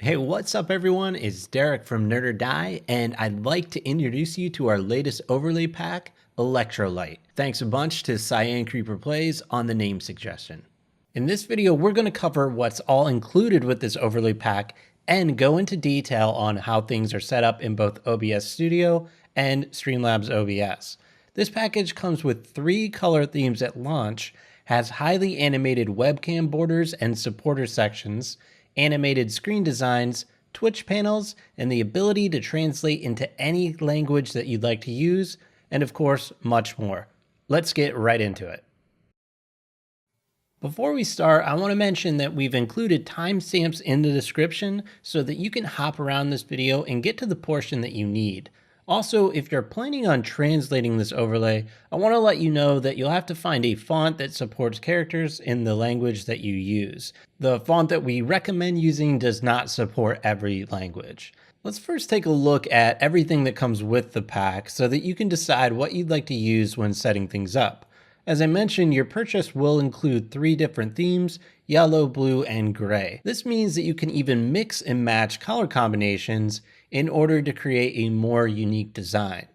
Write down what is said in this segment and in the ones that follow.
Hey, what's up everyone? It's Derek from Nerd or Die, and I'd like to introduce you to our latest overlay pack, ElectroLyte. Thanks a bunch to CyanCreeperPlayz on the name suggestion. In this video, we're going to cover what's all included with this overlay pack and go into detail on how things are set up in both OBS Studio and Streamlabs OBS. This package comes with 3 color themes at launch, has highly animated webcam borders and supporter sections, animated screen designs, Twitch panels, and the ability to translate into any language that you'd like to use, and of course, much more. Let's get right into it. Before we start, I want to mention that we've included timestamps in the description so that you can hop around this video and get to the portion that you need. Also, if you're planning on translating this overlay, I want to let you know that you'll have to find a font that supports characters in the language that you use. The font that we recommend using does not support every language. Let's first take a look at everything that comes with the pack so that you can decide what you'd like to use when setting things up. As I mentioned, your purchase will include 3 different themes: yellow, blue, and gray. This means that you can even mix and match color combinations in order to create a more unique design.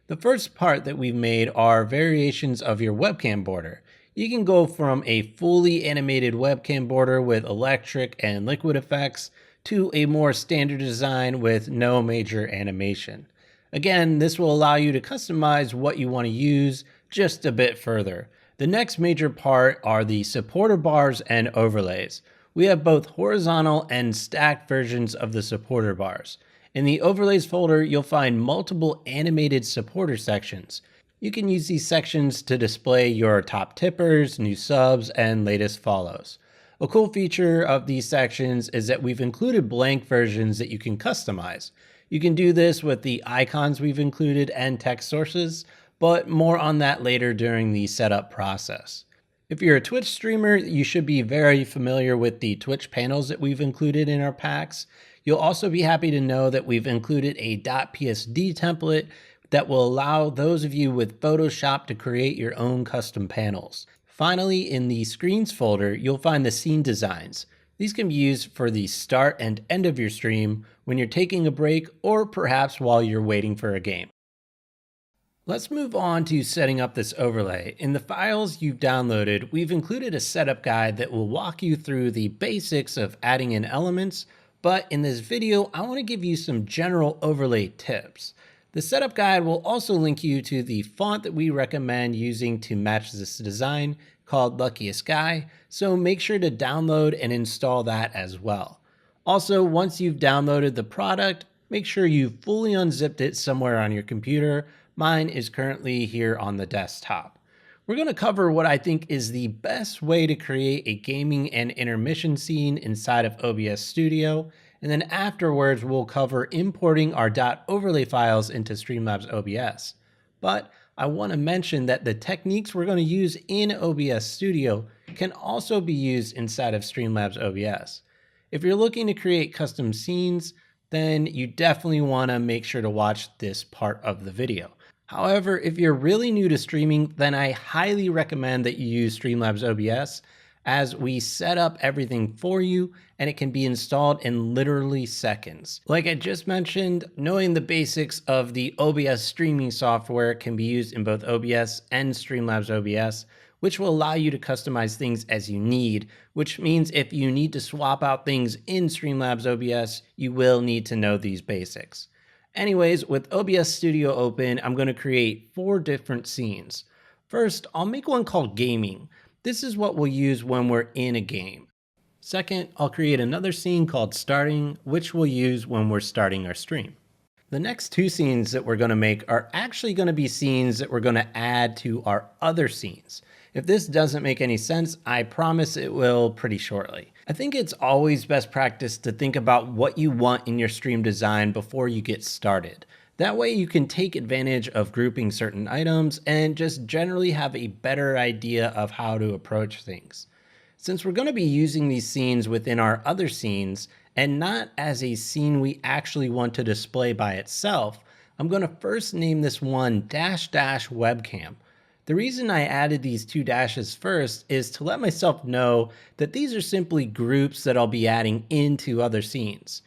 The first part that we've made are variations of your webcam border. You can go from a fully animated webcam border with electric and liquid effects to a more standard design with no major animation. Again, this will allow you to customize what you want to use just a bit further. The next major part are the supporter bars and overlays. We have both horizontal and stacked versions of the supporter bars. In the overlays folder, you'll find multiple animated supporter sections. You can use these sections to display your top tippers, new subs, and latest follows. A cool feature of these sections is that we've included blank versions that you can customize. You can do this with the icons we've included and text sources, but more on that later during the setup process. If you're a Twitch streamer, you should be very familiar with the Twitch panels that we've included in our packs. You'll also be happy to know that we've included a .psd template that will allow those of you with Photoshop to create your own custom panels. Finally, in the screens folder, you'll find the scene designs. These can be used for the start and end of your stream, when you're taking a break, or perhaps while you're waiting for a game. Let's move on to setting up this overlay. In the files you've downloaded, we've included a setup guide that will walk you through the basics of adding in elements, but in this video, I want to give you some general overlay tips. The setup guide will also link you to the font that we recommend using to match this design, called Luckiest Guy, so make sure to download and install that as well. Also, once you've downloaded the product, make sure you've fully unzipped it somewhere on your computer. Mine is currently here on the desktop. We're going to cover what I think is the best way to create a gaming and intermission scene inside of OBS Studio, and then afterwards we'll cover importing our .overlay files into Streamlabs OBS. But I want to mention that the techniques we're going to use in OBS Studio can also be used inside of Streamlabs OBS. If you're looking to create custom scenes, then you definitely want to make sure to watch this part of the video. However, if you're really new to streaming, then I highly recommend that you use Streamlabs OBS, as we set up everything for you and it can be installed in literally seconds. Like I just mentioned, knowing the basics of the OBS streaming software can be used in both OBS and Streamlabs OBS, which will allow you to customize things as you need, which means if you need to swap out things in Streamlabs OBS, you will need to know these basics. Anyways, with OBS Studio open, I'm going to create 4 different scenes. First, I'll make one called Gaming. This is what we'll use when we're in a game. Second, I'll create another scene called Starting, which we'll use when we're starting our stream. The next 2 scenes that we're going to make are actually going to be scenes that we're going to add to our other scenes. If this doesn't make any sense, I promise it will pretty shortly. I think it's always best practice to think about what you want in your stream design before you get started. That way you can take advantage of grouping certain items and just generally have a better idea of how to approach things. Since we're going to be using these scenes within our other scenes and not as a scene we actually want to display by itself, I'm going to first name this one --webcam. The reason I added these 2 dashes first is to let myself know that these are simply groups that I'll be adding into other scenes.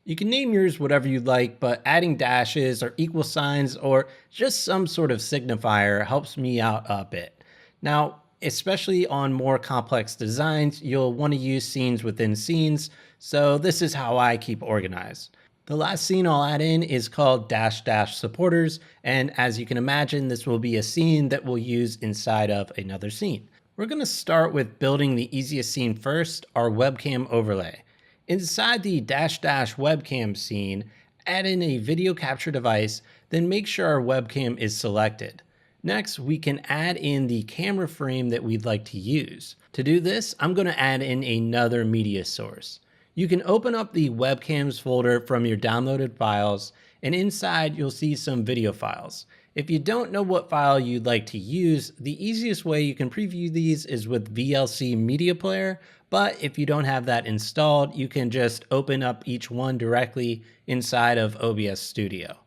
You can name yours whatever you'd like, but adding dashes or equal signs or just some sort of signifier helps me out a bit. Now, especially on more complex designs, you'll want to use scenes within scenes, so this is how I keep organized. The last scene I'll add in is called dash dash supporters, and as you can imagine, this will be a scene that we'll use inside of another scene. We're going to start with building the easiest scene first, our webcam overlay. Inside the dash dash webcam scene, add in a video capture device, then make sure our webcam is selected. Next, we can add in the camera frame that we'd like to use. To do this, I'm going to add in another media source. You can open up the webcams folder from your downloaded files, and inside you'll see some video files. If you don't know what file you'd like to use, the easiest way you can preview these is with VLC Media Player, but if you don't have that installed, you can just open up each one directly inside of OBS Studio.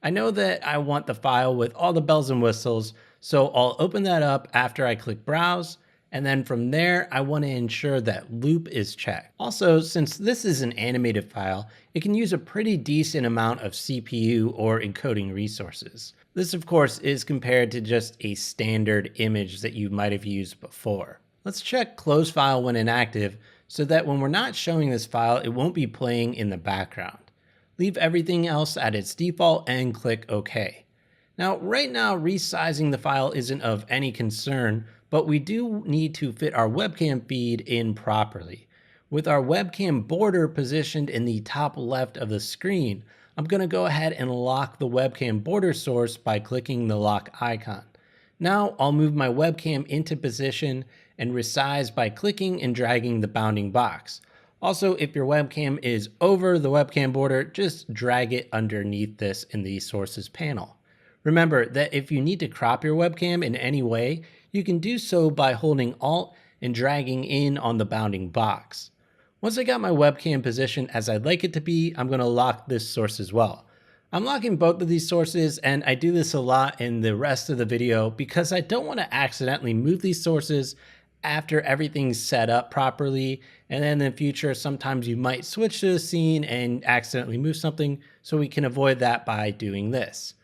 I know that I want the file with all the bells and whistles, so I'll open that up after I click Browse, and then from there, I want to ensure that loop is checked. Also, since this is an animated file, it can use a pretty decent amount of CPU or encoding resources. This, of course, is compared to just a standard image that you might have used before. Let's check close file when inactive so that when we're not showing this file, it won't be playing in the background. Leave everything else at its default and click OK. Now, right now, resizing the file isn't of any concern, but we do need to fit our webcam feed in properly. With our webcam border positioned in the top left of the screen, I'm going to go ahead and lock the webcam border source by clicking the lock icon. Now I'll move my webcam into position and resize by clicking and dragging the bounding box. Also, if your webcam is over the webcam border, just drag it underneath this in the sources panel. Remember that if you need to crop your webcam in any way, you can do so by holding Alt and dragging in on the bounding box. Once I got my webcam positioned as I'd like it to be, I'm going to lock this source as well. I'm locking both of these sources, and I do this a lot in the rest of the video because I don't want to accidentally move these sources after everything's set up properly, and then in the future sometimes you might switch to a scene and accidentally move something, so we can avoid that by doing this.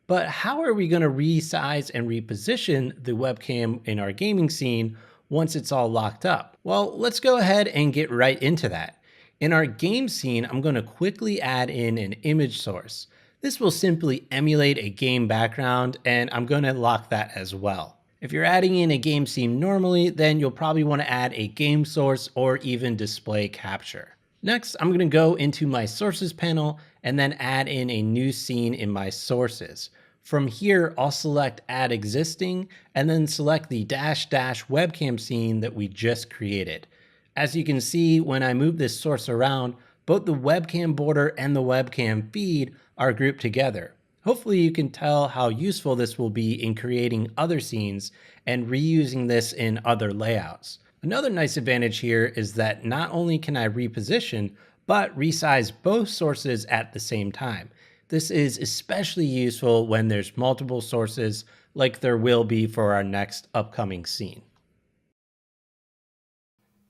But how are we going to resize and reposition the webcam in our gaming scene once it's all locked up? Well, let's go ahead and get right into that. In our game scene, I'm going to quickly add in an image source. This will simply emulate a game background, and I'm going to lock that as well. If you're adding in a game scene normally, then you'll probably want to add a game source or even display capture. Next, I'm going to go into my sources panel and then add in a new scene in my sources. From here, I'll select add existing and then select the dash dash webcam scene that we just created. As you can see, when I move this source around, both the webcam border and the webcam feed are grouped together. Hopefully you can tell how useful this will be in creating other scenes and reusing this in other layouts. Another nice advantage here is that not only can I reposition, but resize both sources at the same time. This is especially useful when there's multiple sources like there will be for our next upcoming scene.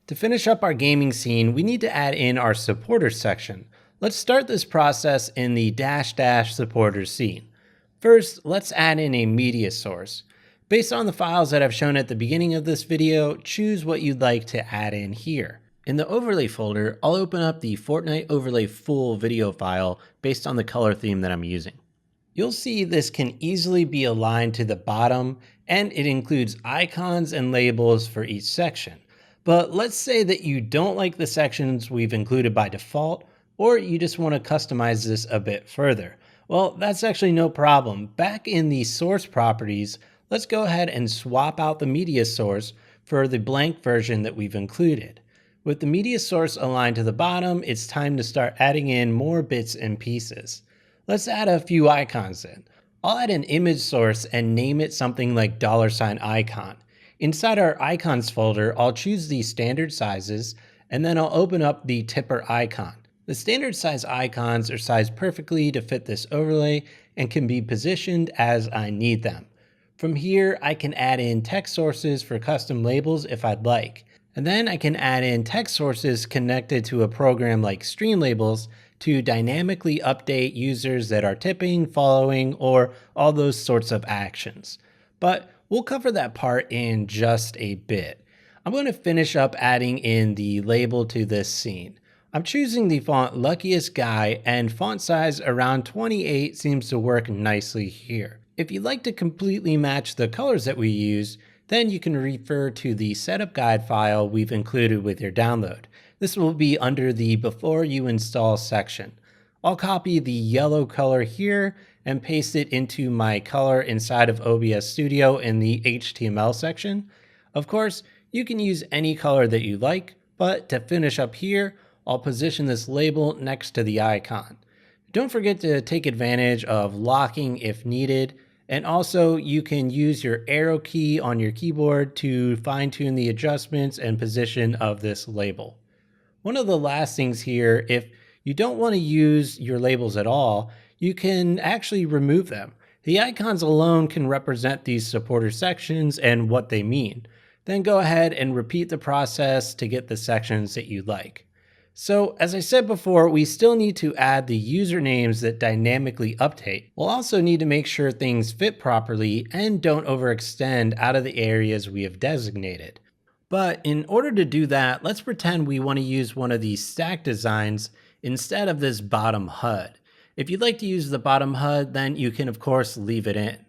To finish up our gaming scene, we need to add in our supporters section. Let's start this process in the dash dash supporters scene. First, let's add in a media source. Based on the files that I've shown at the beginning of this video, choose what you'd like to add in here. In the overlay folder, I'll open up the Fortnite overlay full video file based on the color theme that I'm using. You'll see this can easily be aligned to the bottom, and it includes icons and labels for each section. But let's say that you don't like the sections we've included by default, or you just want to customize this a bit further. Well, that's actually no problem. Back in the source properties, let's go ahead and swap out the media source for the blank version that we've included. With the media source aligned to the bottom, it's time to start adding in more bits and pieces. Let's add a few icons in. I'll add an image source and name it something like $icon. Inside our icons folder, I'll choose the standard sizes, and then I'll open up the tipper icon. The standard size icons are sized perfectly to fit this overlay and can be positioned as I need them. From here, I can add in text sources for custom labels if I'd like. And then I can add in text sources connected to a program like Streamlabs to dynamically update users that are tipping, following, or all those sorts of actions. But we'll cover that part in just a bit. I'm going to finish up adding in the label to this scene. I'm choosing the font Luckiest Guy, and font size around 28 seems to work nicely here. If you'd like to completely match the colors that we use, then you can refer to the setup guide file we've included with your download. This will be under the Before You Install section. I'll copy the yellow color here and paste it into my color inside of OBS Studio in the HTML section. Of course, you can use any color that you like, but to finish up here, I'll position this label next to the icon. Don't forget to take advantage of locking if needed, and also you can use your arrow key on your keyboard to fine-tune the adjustments and position of this label. One of the last things here, if you don't want to use your labels at all, you can actually remove them. The icons alone can represent these supporter sections and what they mean. Then go ahead and repeat the process to get the sections that you like. So as I said before, we still need to add the usernames that dynamically update. We'll also need to make sure things fit properly and don't overextend out of the areas we have designated. But in order to do that, let's pretend we want to use one of these stack designs instead of this bottom HUD. If you'd like to use the bottom HUD, then you can of course leave it in.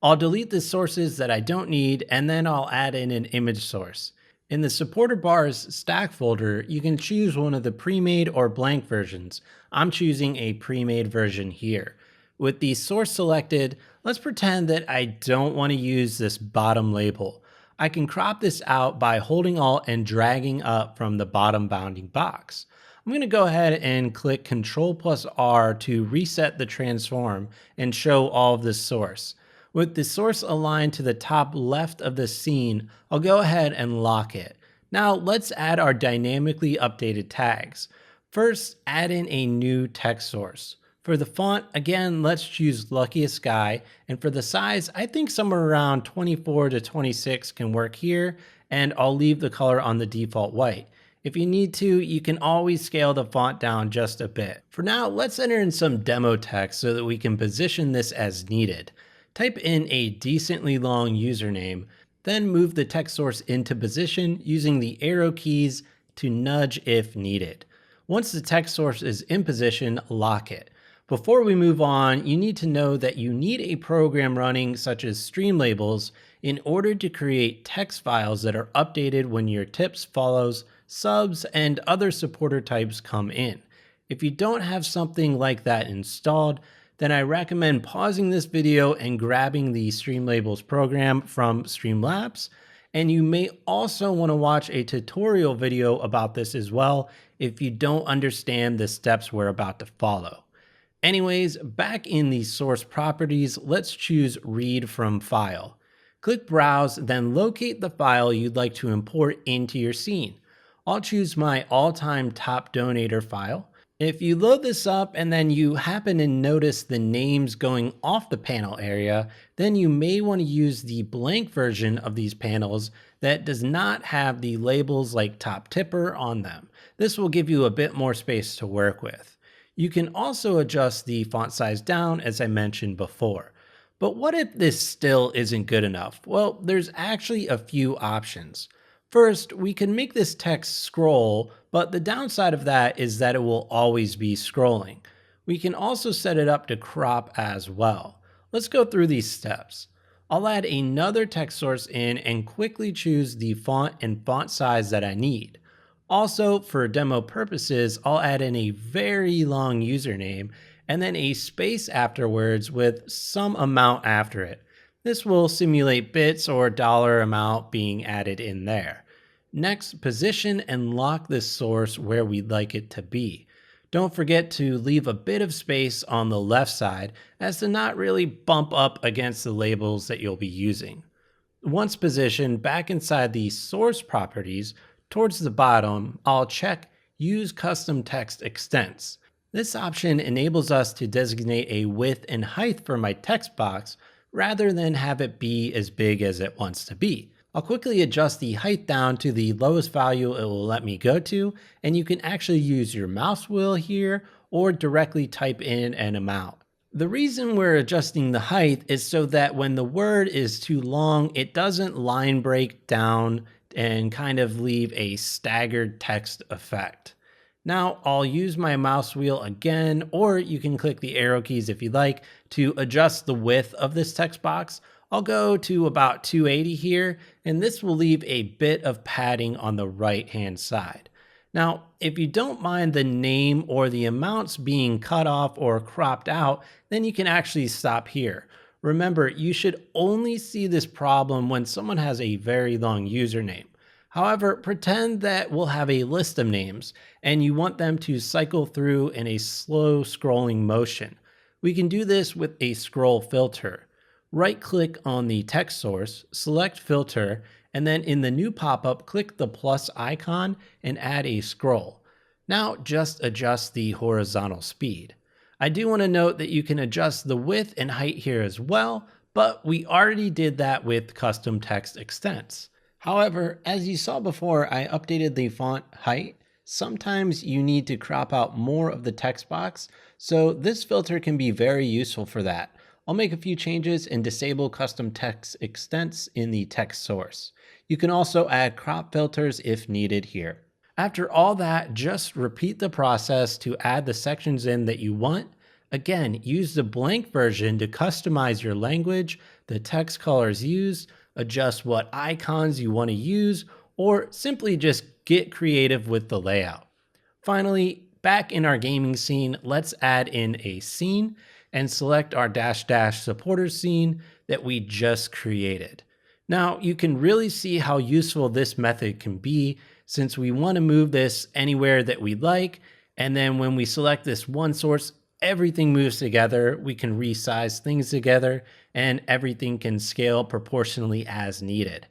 I'll delete the sources that I don't need, and then I'll add in an image source. In the supporter bars stack folder, you can choose one of the pre-made or blank versions. I'm choosing a pre-made version here. With the source selected, let's pretend that I don't want to use this bottom label. I can crop this out by holding Alt and dragging up from the bottom bounding box. I'm going to go ahead and click Ctrl+R to reset the transform and show all of the source. With the source aligned to the top left of the scene, I'll go ahead and lock it. Now let's add our dynamically updated tags. First, add in a new text source. For the font, again, let's choose Luckiest Guy, and for the size, I think somewhere around 24 to 26 can work here, and I'll leave the color on the default white. If you need to, you can always scale the font down just a bit. For now, let's enter in some demo text so that we can position this as needed. Type in a decently long username, then move the text source into position using the arrow keys to nudge if needed. Once the text source is in position, lock it. Before we move on, you need to know that you need a program running such as Streamlabs in order to create text files that are updated when your tips, follows, subs, and other supporter types come in. If you don't have something like that installed, then I recommend pausing this video and grabbing the Streamlabs program from Streamlabs. And you may also want to watch a tutorial video about this as well if you don't understand the steps we're about to follow. Anyways, back in the source properties, let's choose Read from File. Click Browse, then locate the file you'd like to import into your scene. I'll choose my all-time top donator file. If you load this up and then you happen to notice the names going off the panel area, then you may want to use the blank version of these panels that does not have the labels like top tipper on them. This will give you a bit more space to work with. You can also adjust the font size down as I mentioned before. But what if this still isn't good enough? Well, there's actually a few options. First, we can make this text scroll, but the downside of that is that it will always be scrolling. We can also set it up to crop as well. Let's go through these steps. I'll add another text source in and quickly choose the font and font size that I need. Also, for demo purposes, I'll add in a very long username and then a space afterwards with some amount after it. This will simulate bits or dollar amount being added in there. Next, position and lock this source where we'd like it to be. Don't forget to leave a bit of space on the left side as to not really bump up against the labels that you'll be using. Once positioned back inside the source properties, towards the bottom, I'll check Use Custom Text Extents. This option enables us to designate a width and height for my text box rather than have it be as big as it wants to be. I'll quickly adjust the height down to the lowest value it will let me go to, and you can actually use your mouse wheel here or directly type in an amount. The reason we're adjusting the height is so that when the word is too long, it doesn't line break down and kind of leave a staggered text effect. Now I'll use my mouse wheel again, or you can click the arrow keys if you like to adjust the width of this text box. I'll go to about 280 here, and this will leave a bit of padding on the right-hand side. Now, if you don't mind the name or the amounts being cut off or cropped out, then you can actually stop here. Remember, you should only see this problem when someone has a very long username. However, pretend that we'll have a list of names and you want them to cycle through in a slow scrolling motion. We can do this with a scroll filter. Right-click on the text source, select Filter, and then in the new pop-up, click the plus icon and add a scroll. Now just adjust the horizontal speed. I do want to note that you can adjust the width and height here as well, but we already did that with custom text extents. However, as you saw before, I updated the font height. Sometimes you need to crop out more of the text box, so this filter can be very useful for that. I'll make a few changes and disable custom text extents in the text source. You can also add crop filters if needed here. After all that, just repeat the process to add the sections in that you want. Again, use the blank version to customize your language, the text colors used, adjust what icons you want to use, or simply just get creative with the layout. Finally, back in our gaming scene, let's add in a scene and select our -- supporters scene that we just created. Now you can really see how useful this method can be since we want to move this anywhere that we like, and then when we select this one source, everything moves together. We can resize things together and everything can scale proportionally as needed.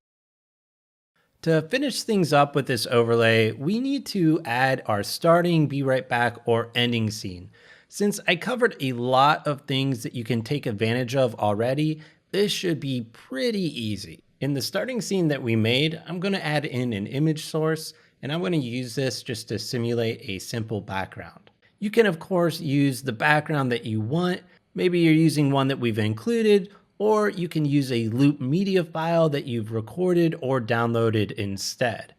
To finish things up with this overlay, we need to add our starting, be right back, or ending scene. Since I covered a lot of things that you can take advantage of already, this should be pretty easy. In the starting scene that we made, I'm going to add in an image source, and I'm going to use this just to simulate a simple background. You can, of course, use the background that you want. Maybe you're using one that we've included, or you can use a loop media file that you've recorded or downloaded instead.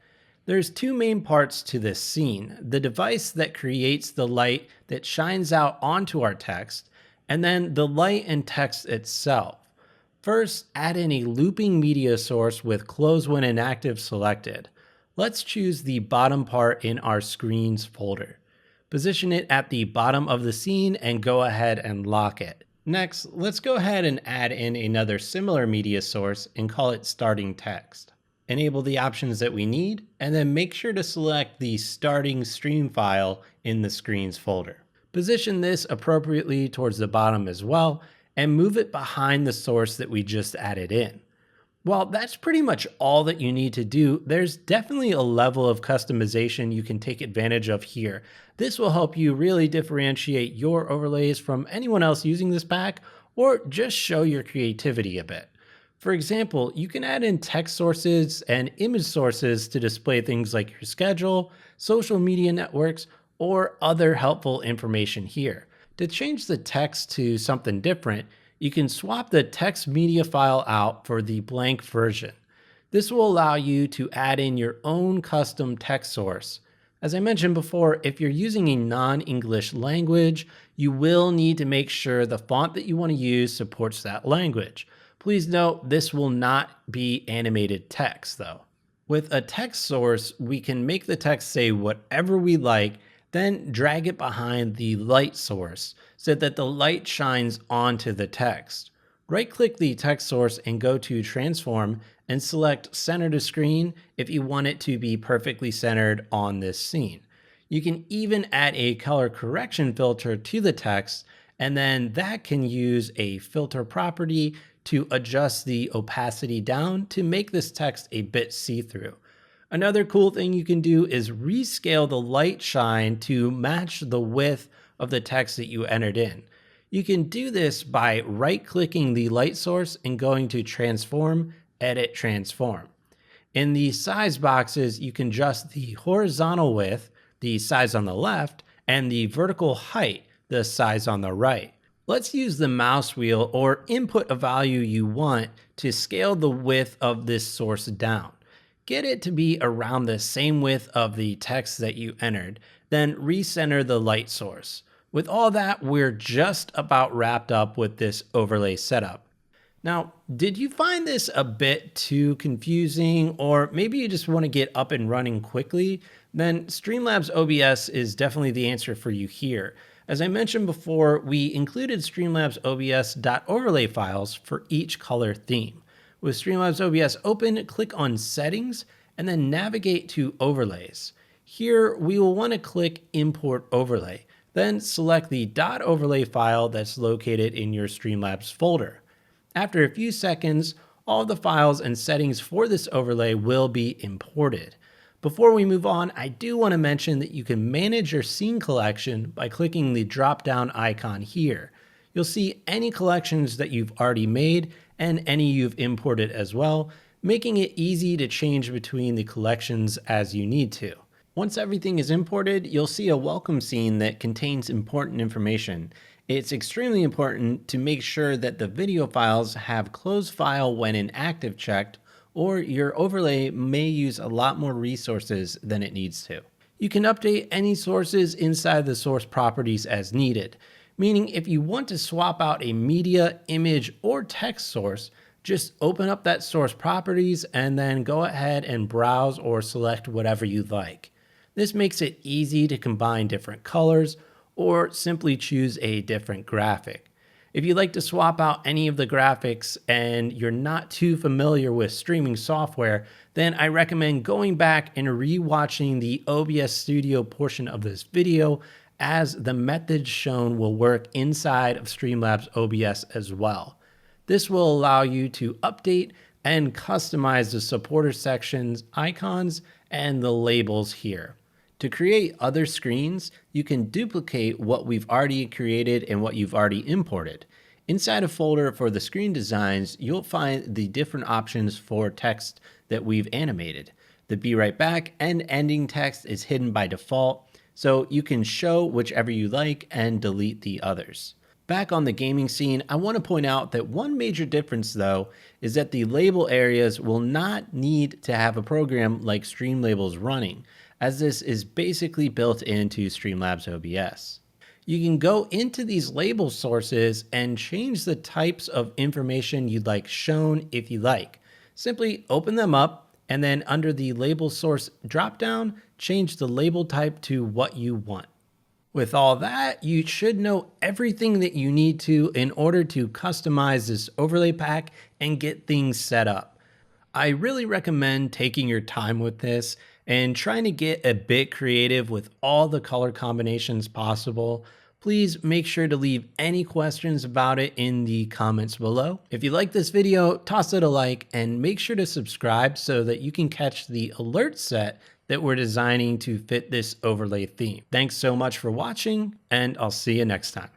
There's two main parts to this scene: the device that creates the light that shines out onto our text, and then the light and text itself. First, add in a looping media source with close when inactive selected. Let's choose the bottom part in our screens folder. Position it at the bottom of the scene and go ahead and lock it. Next, let's go ahead and add in another similar media source and call it starting text. Enable the options that we need, and then make sure to select the starting stream file in the screens folder. Position this appropriately towards the bottom as well, and move it behind the source that we just added in. While that's pretty much all that you need to do, there's definitely a level of customization you can take advantage of here. This will help you really differentiate your overlays from anyone else using this pack, or just show your creativity a bit. For example, you can add in text sources and image sources to display things like your schedule, social media networks, or other helpful information here. To change the text to something different, you can swap the text media file out for the blank version. This will allow you to add in your own custom text source. As I mentioned before, if you're using a non-English language, you will need to make sure the font that you want to use supports that language. Please note, this will not be animated text though. With a text source, we can make the text say whatever we like, then drag it behind the light source so that the light shines onto the text. Right-click the text source and go to Transform and select Center to Screen if you want it to be perfectly centered on this scene. You can even add a color correction filter to the text, and then that can use a filter property to adjust the opacity down to make this text a bit see-through. Another cool thing you can do is rescale the light shine to match the width of the text that you entered in. You can do this by right-clicking the light source and going to Transform, Edit Transform. In the size boxes, you can adjust the horizontal width, the size on the left, and the vertical height, the size on the right. Let's use the mouse wheel or input a value you want to scale the width of this source down. Get it to be around the same width of the text that you entered, then recenter the light source. With all that, we're just about wrapped up with this overlay setup. Now, did you find this a bit too confusing, or maybe you just want to get up and running quickly? Then Streamlabs OBS is definitely the answer for you here. As I mentioned before, we included Streamlabs OBS.overlay files for each color theme. With Streamlabs OBS open, click on Settings and then navigate to Overlays. Here, we will want to click Import Overlay, then select the .overlay file that's located in your Streamlabs folder. After a few seconds, all the files and settings for this overlay will be imported. Before we move on, I do want to mention that you can manage your scene collection by clicking the drop-down icon here. You'll see any collections that you've already made and any you've imported as well, making it easy to change between the collections as you need to. Once everything is imported, you'll see a welcome scene that contains important information. It's extremely important to make sure that the video files have close file when in active checked, or your overlay may use a lot more resources than it needs to. You can update any sources inside the source properties as needed, meaning if you want to swap out a media, image, or text source, just open up that source properties and then go ahead and browse or select whatever you'd like. This makes it easy to combine different colors or simply choose a different graphic. If you'd like to swap out any of the graphics and you're not too familiar with streaming software, then I recommend going back and rewatching the OBS Studio portion of this video, as the methods shown will work inside of Streamlabs OBS as well. This will allow you to update and customize the supporter sections, icons, and the labels here. To create other screens, you can duplicate what we've already created and what you've already imported. Inside a folder for the screen designs, you'll find the different options for text that we've animated. The "Be Right Back" and ending text is hidden by default, so you can show whichever you like and delete the others. Back on the gaming scene, I want to point out that one major difference though is that the label areas will not need to have a program like Streamlabs running, as this is basically built into Streamlabs OBS. You can go into these label sources and change the types of information you'd like shown if you like. Simply open them up and then under the label source dropdown, change the label type to what you want. With all that, you should know everything that you need to in order to customize this overlay pack and get things set up. I really recommend taking your time with this and trying to get a bit creative with all the color combinations possible. Please make sure to leave any questions about it in the comments below. If you like this video, toss it a like and make sure to subscribe so that you can catch the alert set that we're designing to fit this overlay theme. Thanks so much for watching, and I'll see you next time.